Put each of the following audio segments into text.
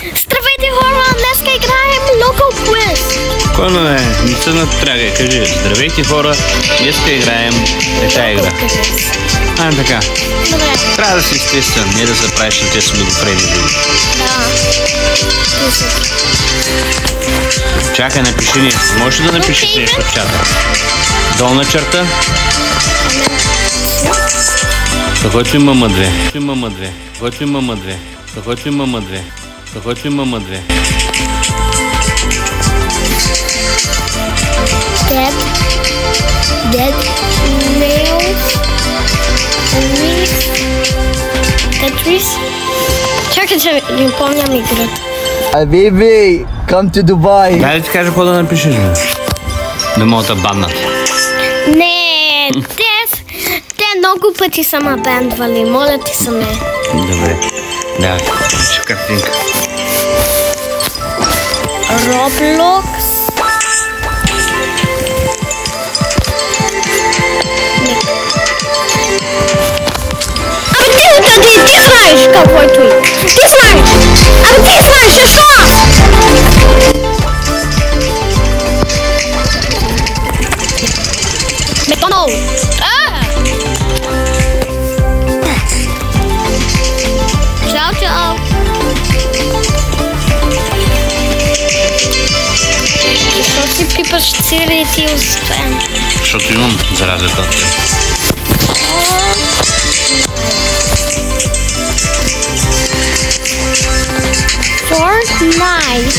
Здравейте хора, днеска играем Local Quiz. Спокойно не се напрягай, кажи здравейте хора, днеска играем така игра. Така. Добре. Трябва да си естествен, не да се правиш на те сме го преди. Да. Чакай, напиши нещо. Можеш да напишеш нещо в чата? Долна черта. Който има мъдре. Който има мъдре. Който има мъдре. Който има мъдре. Dead nails. Tetris. Чакай, че не помням играта. Habibi, come to Dubai. Дай да ти кажа какво да напишеш, бе. Да могат да баннат. Не, те много пъти са ма бендвали, моля ти се не. Добре. Давай, ще картинка. Roblox. Ти знаеш какво е той. Ти знаеш. Ти знаеш, защо? Макдоналд. Чао, чао. Защо си пипаш цели ти освен? Защото имам заразата от теб. Fortnite.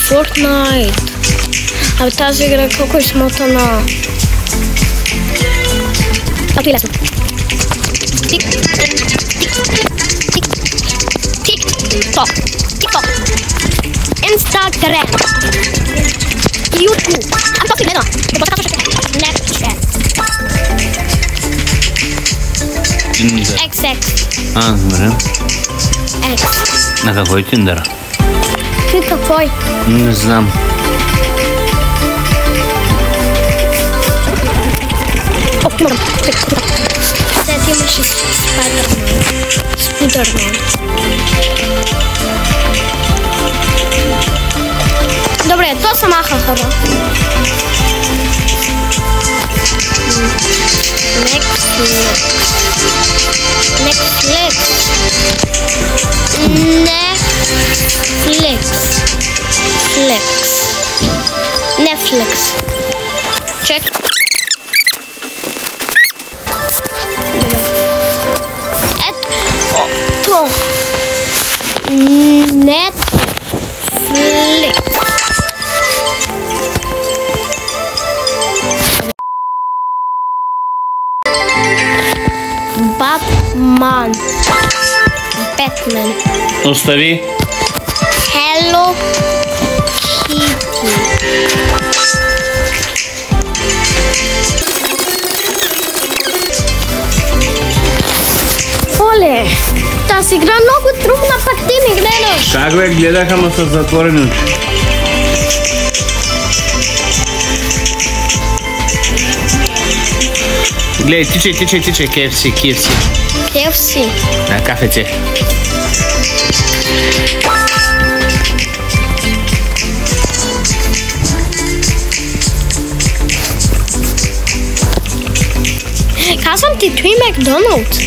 Fortnite. Абе тази игра колко е смотана. А това е лесно. TikTok. Instagram. YouTube. А това си гледа. Snapchat. XX. Добре. X. На какво е Тиндър? Ти какво е? Не знам. След имаше Спайдермен. Добре, то са маха хора. Netflix. Check. Ето. Netflix. Batman. Остави. Hello Kitty. Оле, тази игра много трудна, пак ти не гледаш. Как бе, гледах, ама с затворени очи. Гледай, тичай, KFC. На кафете. Казвам ти, той Макдоналдс.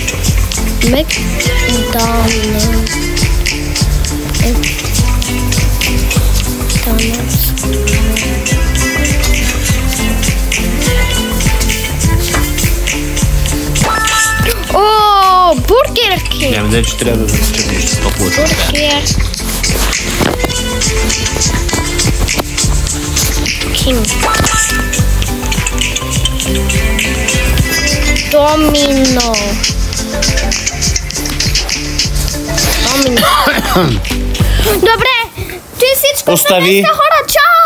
О, Бургер Кинг. Няма да че трябва да засечем нещо по-хубаво. Бургер Кинг. Домино. Добре, ти всичко Остави. хора, чао!